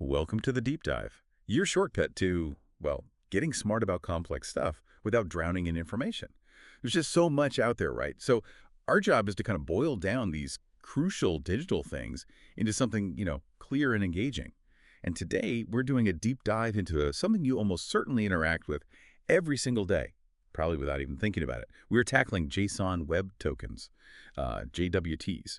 Welcome to the deep dive. Your shortcut to, well, getting smart about complex stuff without drowning in information. There's just so much out there, right? So our job is to kind of boil down these crucial digital things into something, clear and engaging. And today we're doing a deep dive into something you almost certainly interact with every single day, probably without even thinking about it. We're tackling JSON Web Tokens, JWTs.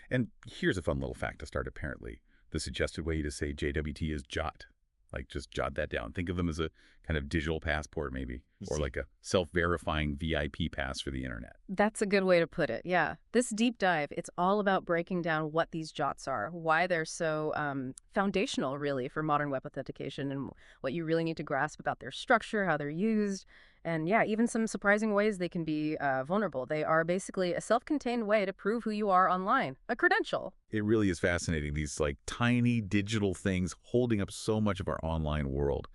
And here's a fun little fact to start, apparently. The suggested way to say JWT is jot. Like, just jot that down. Think of them as a kind of digital passport, maybe, or like a self-verifying VIP pass for the internet. That's a good way to put it, yeah. This deep dive, it's all about breaking down what these JOTs are, why they're so foundational, really, for modern web authentication, and what you really need to grasp about their structure, how they're used, and yeah, even some surprising ways they can be vulnerable. They are basically a self-contained way to prove who you are online, a credential. It really is fascinating, these like tiny digital things holding up so much of our online world.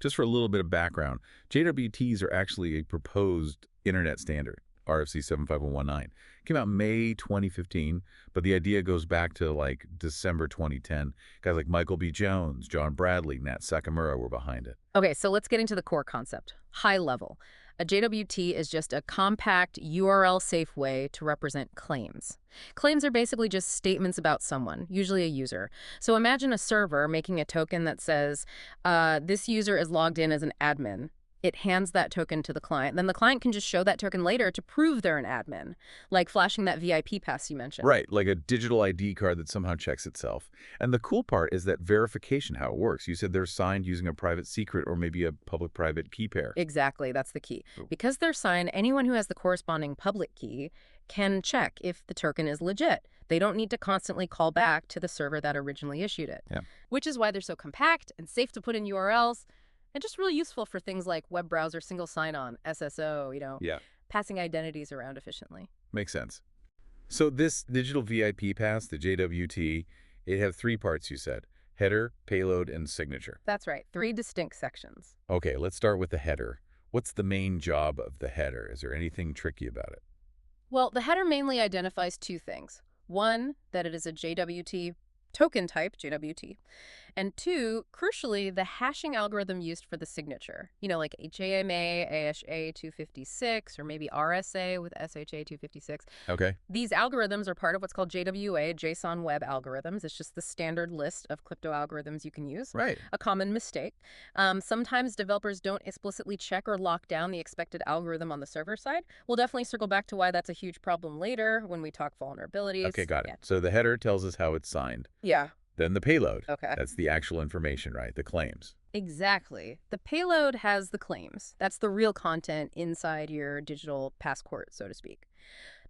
Just for a little bit of background, JWTs are actually a proposed internet standard, RFC 75119. Came out May 2015, but the idea goes back to like December 2010. Guys like Michael B. Jones, John Bradley, Nat Sakamura were behind it. Okay, so let's get into the core concept. High level. A JWT is just a compact, URL-safe way to represent claims. Claims are basically just statements about someone, usually a user. So imagine a server making a token that says, this user is logged in as an admin. It hands that token to the client. Then the client can just show that token later to prove they're an admin, like flashing that VIP pass you mentioned. Right, like a digital ID card that somehow checks itself. And the cool part is that verification, how it works. You said they're signed using a private secret or maybe a public-private key pair. Exactly, that's the key. Because they're signed, anyone who has the corresponding public key can check if the token is legit. They don't need to constantly call back to the server that originally issued it. Yeah. Which is why they're so compact and safe to put in URLs. And just really useful for things like web browser single sign-on, SSO, passing identities around efficiently. Makes sense. So this digital VIP pass, the JWT, it have three parts, you said. Header, payload, and signature. That's right. 3 distinct sections. Okay, let's start with the header. What's the main job of the header? Is there anything tricky about it? Well, the header mainly identifies 2 things. 1, that it is a JWT token type, JWT. And 2, crucially, the hashing algorithm used for the signature. Like HAMA, ASHA 256, or maybe RSA with SHA 256. Okay. These algorithms are part of what's called JWA, JSON Web Algorithms. It's just the standard list of crypto algorithms you can use. Right. A common mistake. Sometimes developers don't explicitly check or lock down the expected algorithm on the server side. We'll definitely circle back to why that's a huge problem later when we talk vulnerabilities. Okay, got it. So the header tells us how it's signed. Yeah. Then the payload. Okay. That's the actual information, right? The claims. Exactly. The payload has the claims. That's the real content inside your digital passport, so to speak.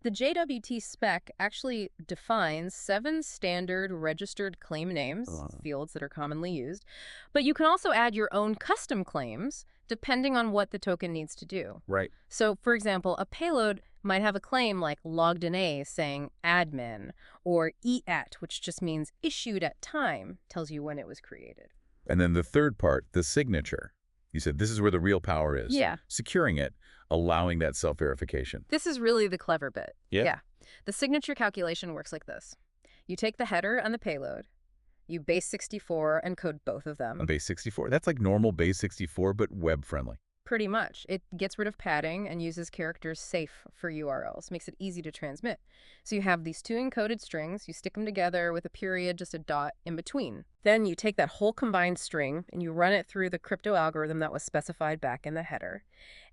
The JWT spec actually defines 7 standard registered claim names, fields that are commonly used, but you can also add your own custom claims depending on what the token needs to do. Right. So, for example, a payload might have a claim like logged in A saying admin, or EAT, which just means issued at time, tells you when it was created. And then the third part, the signature. You said this is where the real power is. Yeah. Securing it, allowing that self-verification. This is really the clever bit. Yeah. The signature calculation works like this. You take the header and the payload, you base 64 encode both of them. A base 64? That's like normal base 64, but web-friendly. Pretty much. It gets rid of padding and uses characters safe for URLs, makes it easy to transmit. So you have these 2 encoded strings, you stick them together with a period, just a dot in between. Then you take that whole combined string and you run it through the crypto algorithm that was specified back in the header.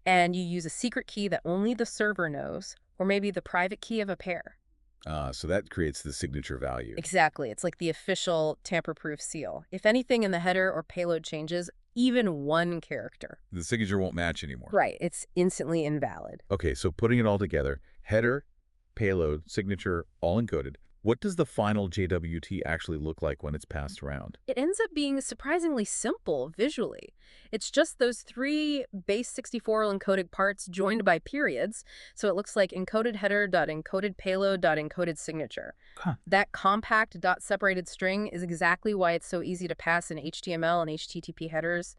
And you use a secret key that only the server knows, or maybe the private key of a pair. So that creates the signature value. Exactly. It's like the official tamper-proof seal. If anything in the header or payload changes, even 1 character, The signature won't match anymore. right, it's instantly invalid. Okay, so putting it all together, header, payload, signature, all encoded. What does the final JWT actually look like when it's passed around? It ends up being surprisingly simple visually. It's just those 3 base 64 encoded parts joined by periods, so it looks like encoded header dot encoded payload dot encoded signature. Huh. That compact dot separated string is exactly why it's so easy to pass in HTML and HTTP headers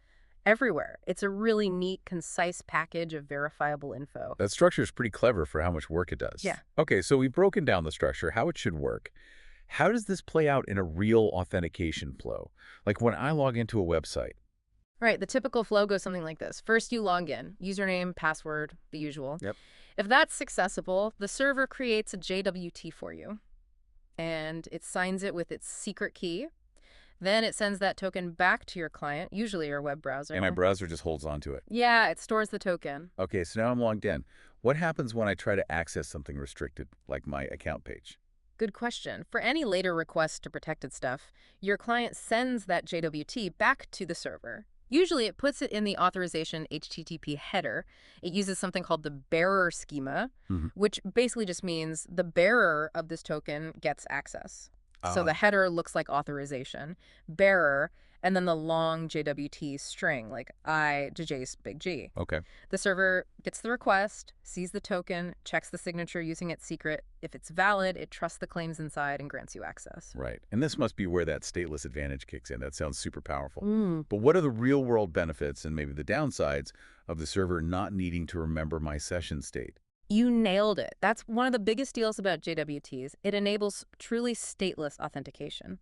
everywhere. It's a really neat, concise package of verifiable info. That structure is pretty clever for how much work it does. Yeah. Okay, so we've broken down the structure, how it should work. How does this play out in a real authentication flow? Like when I log into a website. Right, the typical flow goes something like this. First, you log in, username, password, the usual. Yep. If that's successful, the server creates a JWT for you, and it signs it with its secret key. Then it sends that token back to your client, usually your web browser. And my browser just holds on to it. Yeah, it stores the token. Okay, so now I'm logged in. What happens when I try to access something restricted, like my account page? Good question. For any later request to protected stuff, your client sends that JWT back to the server. Usually it puts it in the authorization HTTP header. It uses something called the bearer schema, which basically just means the bearer of this token gets access. So the header looks like authorization, bearer, and then the long JWT string, like I to J's big G. Okay. The server gets the request, sees the token, checks the signature using its secret. If it's valid, it trusts the claims inside and grants you access. Right. And this must be where that stateless advantage kicks in. That sounds super powerful. Mm. But what are the real-world benefits and maybe the downsides of the server not needing to remember my session state? You nailed it. That's one of the biggest deals about JWTs. It enables truly stateless authentication.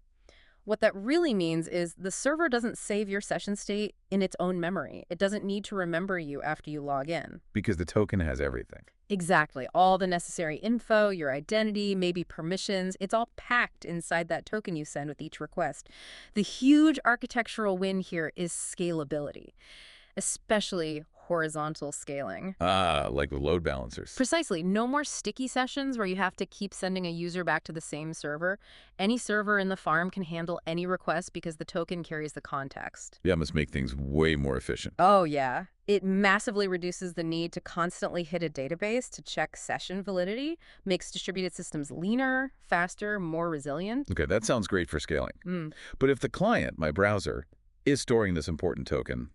What that really means is the server doesn't save your session state in its own memory. It doesn't need to remember you after you log in. Because the token has everything. Exactly. All the necessary info, your identity, maybe permissions, it's all packed inside that token you send with each request. The huge architectural win here is scalability, especially horizontal scaling. Like with load balancers. Precisely. No more sticky sessions where you have to keep sending a user back to the same server. Any server in the farm can handle any request because the token carries the context. Yeah, must make things way more efficient. Oh, yeah. It massively reduces the need to constantly hit a database to check session validity, makes distributed systems leaner, faster, more resilient. Okay, that sounds great for scaling. But if the client, my browser, is storing this important token,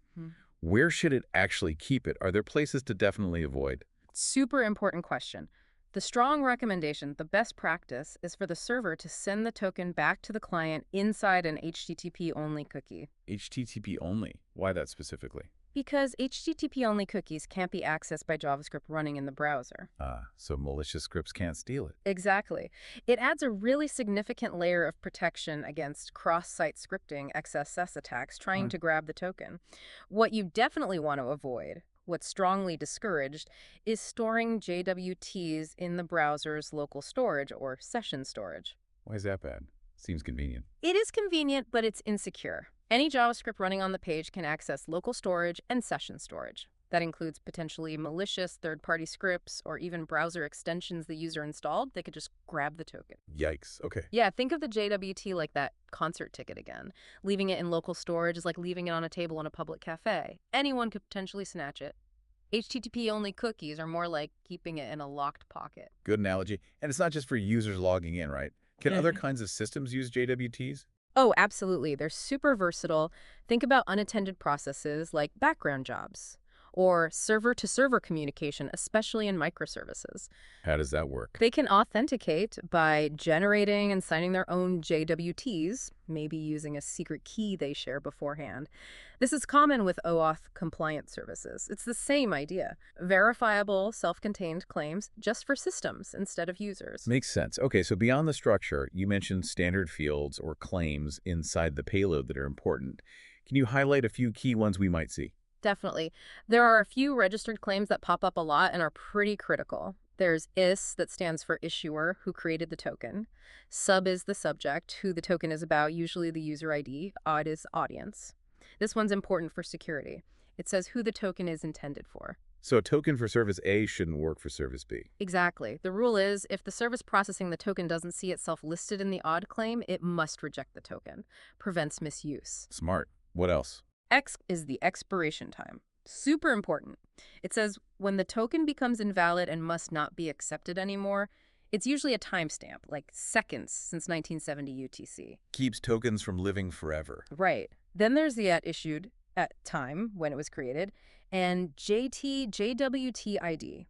where should it actually keep it? Are there places to definitely avoid? Super important question. The strong recommendation, the best practice, is for the server to send the token back to the client inside an HTTP-only cookie. HTTP only? Why that specifically? Because HTTP-only cookies can't be accessed by JavaScript running in the browser. So malicious scripts can't steal it. Exactly. It adds a really significant layer of protection against cross-site scripting XSS attacks trying to grab the token. What you definitely want to avoid, what's strongly discouraged, is storing JWTs in the browser's local storage or session storage. Why is that bad? Seems convenient. It is convenient, but it's insecure. Any JavaScript running on the page can access local storage and session storage. That includes potentially malicious third-party scripts or even browser extensions the user installed. They could just grab the token. Yikes. Okay. Yeah, think of the JWT like that concert ticket again. Leaving it in local storage is like leaving it on a table in a public cafe. Anyone could potentially snatch it. HTTP-only cookies are more like keeping it in a locked pocket. Good analogy. And it's not just for users logging in, right? Can other kinds of systems use JWTs? Oh, absolutely. They're super versatile. Think about unattended processes like background jobs or server-to-server communication, especially in microservices. How does that work? They can authenticate by generating and signing their own JWTs, maybe using a secret key they share beforehand. This is common with OAuth compliant services. It's the same idea. Verifiable, self-contained claims just for systems instead of users. Makes sense. Okay, so beyond the structure, you mentioned standard fields or claims inside the payload that are important. Can you highlight a few key ones we might see? Definitely. There are a few registered claims that pop up a lot and are pretty critical. There's IS, that stands for issuer, who created the token. Sub is the subject, who the token is about, usually the user ID. Odd is audience. This one's important for security. It says who the token is intended for. So a token for service A shouldn't work for service B. Exactly. The rule is if the service processing the token doesn't see itself listed in the odd claim, it must reject the token. Prevents misuse. Smart. What else? X is the expiration time. Super important. It says when the token becomes invalid and must not be accepted anymore, it's usually a timestamp, like seconds since 1970 UTC. Keeps tokens from living forever. Right. Then there's the at issued at time when it was created, and JWT ID.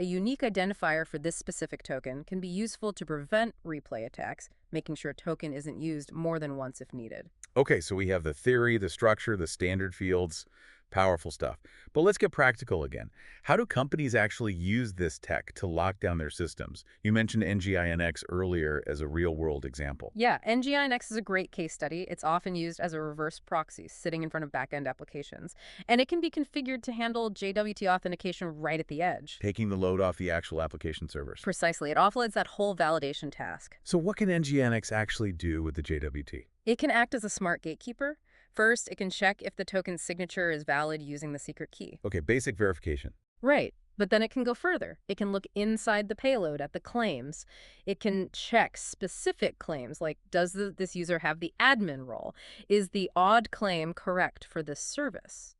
A unique identifier for this specific token can be useful to prevent replay attacks, making sure a token isn't used more than once if needed. Okay, so we have the theory, the structure, the standard fields. Powerful stuff. But let's get practical again. How do companies actually use this tech to lock down their systems? You mentioned NGINX earlier as a real-world example. Yeah, NGINX is a great case study. It's often used as a reverse proxy, sitting in front of backend applications. And it can be configured to handle JWT authentication right at the edge. Taking the load off the actual application servers. Precisely. It offloads that whole validation task. So what can NGINX actually do with the JWT? It can act as a smart gatekeeper. First, it can check if the token's signature is valid using the secret key. Okay, basic verification. Right. But then it can go further. It can look inside the payload at the claims. It can check specific claims, like does this user have the admin role? Is the odd claim correct for this service?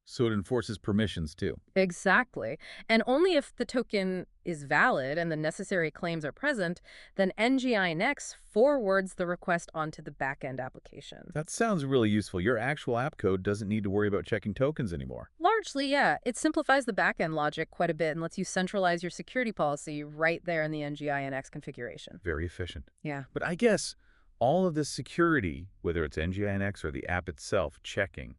So it enforces permissions too. Exactly. And only if the token is valid and the necessary claims are present, then NGINX forwards the request onto the backend application. That sounds really useful. Your actual app code doesn't need to worry about checking tokens anymore. Largely, yeah. It simplifies the backend logic quite a bit and lets you centralize your security policy right there in the NGINX configuration. Very efficient. Yeah. But I guess all of this security, whether it's NGINX or the app itself checking,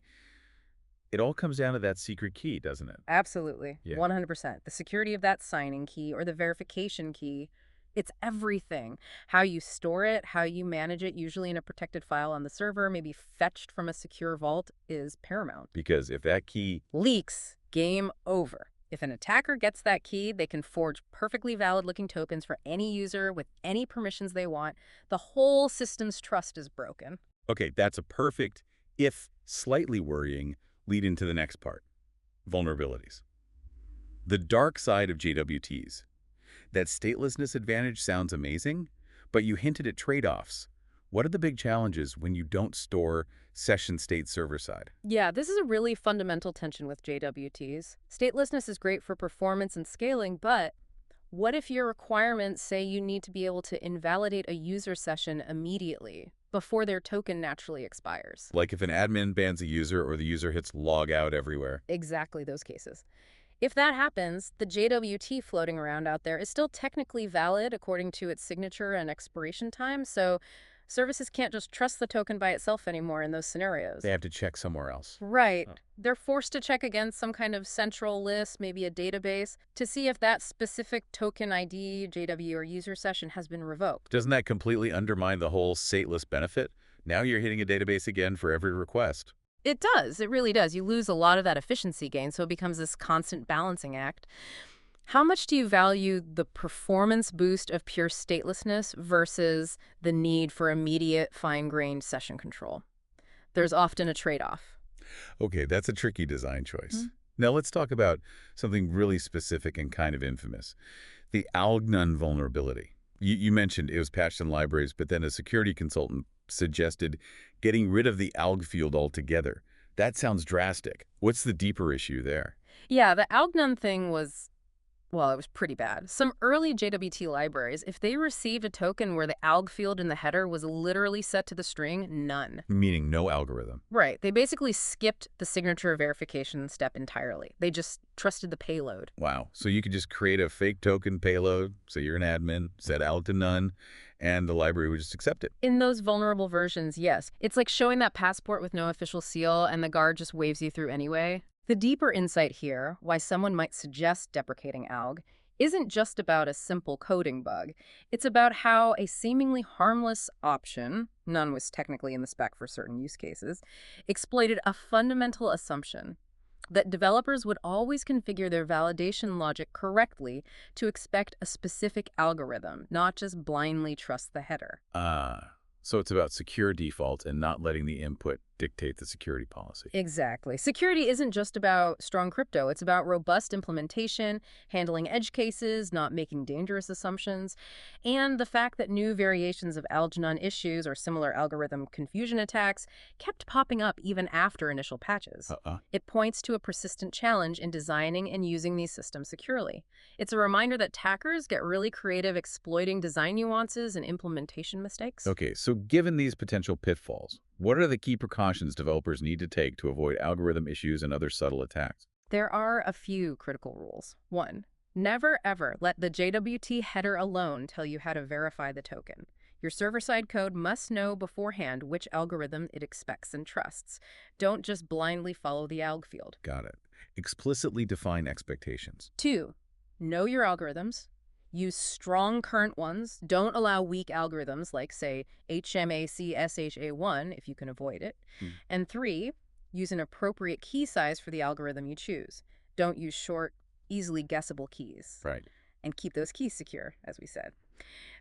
it all comes down to that secret key, doesn't it? Absolutely. Yeah. 100%. The security of that signing key or the verification key, it's everything. How you store it, how you manage it, usually in a protected file on the server, maybe fetched from a secure vault, is paramount. Because if that key... Leaks, game over. If an attacker gets that key, they can forge perfectly valid-looking tokens for any user with any permissions they want. The whole system's trust is broken. Okay, that's a perfect, if slightly worrying, lead into the next part. Vulnerabilities. The dark side of JWTs. That statelessness advantage sounds amazing, but you hinted at trade-offs. What are the big challenges when you don't store session state server-side? Yeah, this is a really fundamental tension with JWTs. Statelessness is great for performance and scaling, but what if your requirements say you need to be able to invalidate a user session immediately, before their token naturally expires? Like if an admin bans a user or the user hits log out everywhere. Exactly those cases. If that happens, the JWT floating around out there is still technically valid according to its signature and expiration time, so services can't just trust the token by itself anymore in those scenarios. They have to check somewhere else. Right. Oh. They're forced to check against some kind of central list, maybe a database, to see if that specific token ID, JW, or user session has been revoked. Doesn't that completely undermine the whole stateless benefit? Now you're hitting a database again for every request. It does. It really does. You lose a lot of that efficiency gain, so it becomes this constant balancing act. How much do you value the performance boost of pure statelessness versus the need for immediate, fine-grained session control? There's often a trade-off. Okay, that's a tricky design choice. Now let's talk about something really specific and kind of infamous. The algnun vulnerability. You mentioned it was patched in libraries, but then a security consultant suggested getting rid of the alg field altogether. That sounds drastic. What's the deeper issue there? Yeah, the algnun thing was... well, it was pretty bad. Some early JWT libraries, if they received a token where the alg field in the header was literally set to the string none. Meaning no algorithm. Right. They basically skipped the signature verification step entirely. They just trusted the payload. Wow. So you could just create a fake token payload, say you're an admin, set alg to none, and the library would just accept it. In those vulnerable versions, yes. It's like showing that passport with no official seal and the guard just waves you through anyway. The deeper insight here, why someone might suggest deprecating alg, isn't just about a simple coding bug. It's about how a seemingly harmless option, none was technically in the spec for certain use cases, exploited a fundamental assumption that developers would always configure their validation logic correctly to expect a specific algorithm, not just blindly trust the header. So it's about secure default and not letting the input dictate the security policy. Exactly. Security isn't just about strong crypto. It's about robust implementation, handling edge cases, not making dangerous assumptions, and the fact that new variations of algnon issues or similar algorithm confusion attacks kept popping up even after initial patches. It points to a persistent challenge in designing and using these systems securely. It's a reminder that attackers get really creative exploiting design nuances and implementation mistakes. Okay, so given these potential pitfalls, what are the key precautions developers need to take to avoid algorithm issues and other subtle attacks? There are a few critical rules. 1. Never ever let the JWT header alone tell you how to verify the token. Your server-side code must know beforehand which algorithm it expects and trusts. Don't just blindly follow the alg field. Got it. Explicitly define expectations. 2. Know your algorithms. Use strong current ones. Don't allow weak algorithms like, say, HMACSHA1 if you can avoid it. Hmm. And 3. Use an appropriate key size for the algorithm you choose. Don't use short, easily guessable keys. Right. And keep those keys secure, as we said.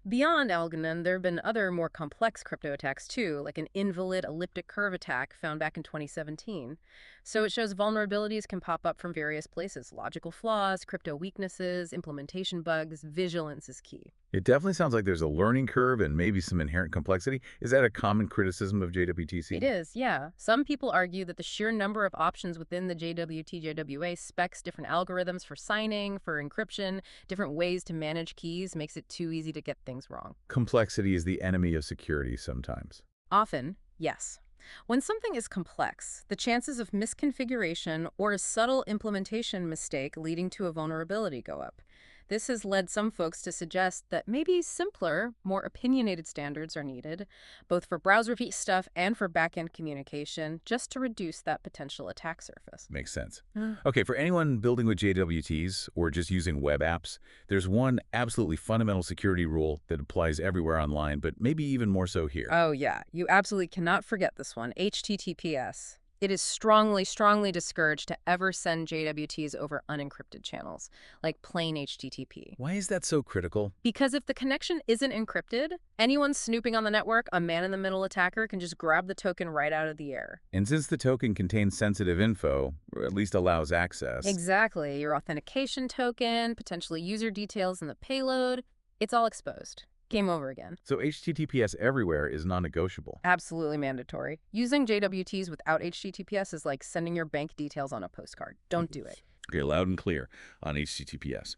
Beyond Algonan, there have been other more complex crypto attacks too, like an invalid elliptic curve attack found back in 2017. So it shows vulnerabilities can pop up from various places. Logical flaws, crypto weaknesses, implementation bugs, vigilance is key. It definitely sounds like there's a learning curve and maybe some inherent complexity. Is that a common criticism of JWTC? It is, yeah. Some people argue that the sheer number of options within the JWT JWA specs different algorithms for signing, for encryption, different ways to manage keys makes it too easy to get things wrong. Complexity is the enemy of security sometimes. Often, yes. When something is complex, the chances of misconfiguration or a subtle implementation mistake leading to a vulnerability go up. This has led some folks to suggest that maybe simpler, more opinionated standards are needed, both for browser stuff and for backend communication, just to reduce that potential attack surface. Makes sense. Okay, for anyone building with JWTs or just using web apps, there's one absolutely fundamental security rule that applies everywhere online, but maybe even more so here. Oh, yeah. You absolutely cannot forget this one, HTTPS. It is strongly, strongly discouraged to ever send JWTs over unencrypted channels, like plain HTTP. Why is that so critical? Because if the connection isn't encrypted, anyone snooping on the network, a man-in-the-middle attacker, can just grab the token right out of the air. And since the token contains sensitive info, or at least allows access... Exactly. Your authentication token, potentially user details in the payload, it's all exposed. Game over again. So HTTPS everywhere is non-negotiable. Absolutely mandatory. Using JWTs without HTTPS is like sending your bank details on a postcard. Don't do it. Okay, loud and clear on HTTPS.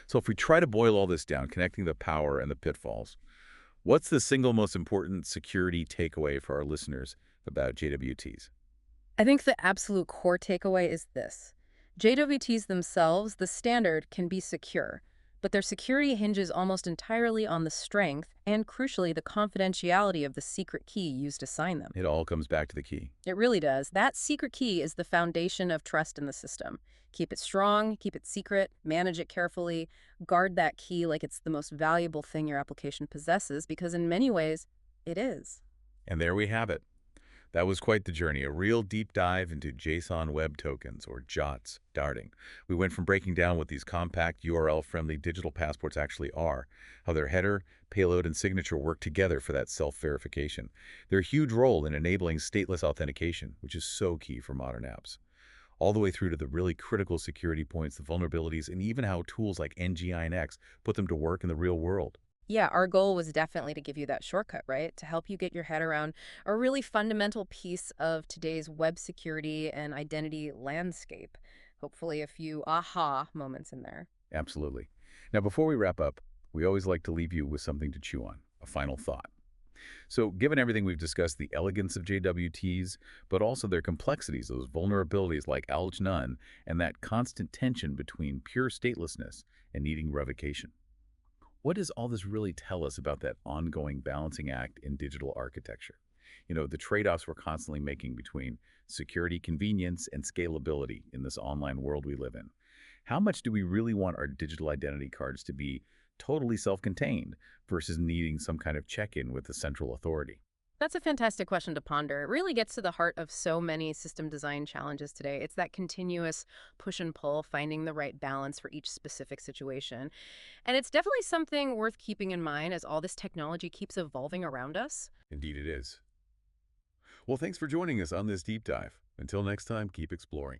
So if we try to boil all this down, connecting the power and the pitfalls, what's the single most important security takeaway for our listeners about JWTs? I think the absolute core takeaway is this. JWTs themselves, the standard, can be secure, but their security hinges almost entirely on the strength and, crucially, the confidentiality of the secret key used to sign them. It all comes back to the key. It really does. That secret key is the foundation of trust in the system. Keep it strong, keep it secret, manage it carefully, guard that key like it's the most valuable thing your application possesses, because in many ways, it is. And there we have it. That was quite the journey, a real deep dive into JSON Web Tokens, or JWTs, darting. We went from breaking down what these compact, URL-friendly digital passports actually are, how their header, payload, and signature work together for that self-verification, their huge role in enabling stateless authentication, which is so key for modern apps, all the way through to the really critical security points, the vulnerabilities, and even how tools like NGINX put them to work in the real world. Yeah, our goal was definitely to give you that shortcut, right? To help you get your head around a really fundamental piece of today's web security and identity landscape. Hopefully a few aha moments in there. Absolutely. Now, before we wrap up, we always like to leave you with something to chew on, a final thought. So given everything we've discussed, the elegance of JWTs, but also their complexities, those vulnerabilities like alg none, and that constant tension between pure statelessness and needing revocation. What does all this really tell us about that ongoing balancing act in digital architecture? The trade-offs we're constantly making between security, convenience, and scalability in this online world we live in. How much do we really want our digital identity cards to be totally self-contained versus needing some kind of check-in with the central authority? That's a fantastic question to ponder. It really gets to the heart of so many system design challenges today. It's that continuous push and pull, finding the right balance for each specific situation. And it's definitely something worth keeping in mind as all this technology keeps evolving around us. Indeed it is. Well, thanks for joining us on this deep dive. Until next time, keep exploring.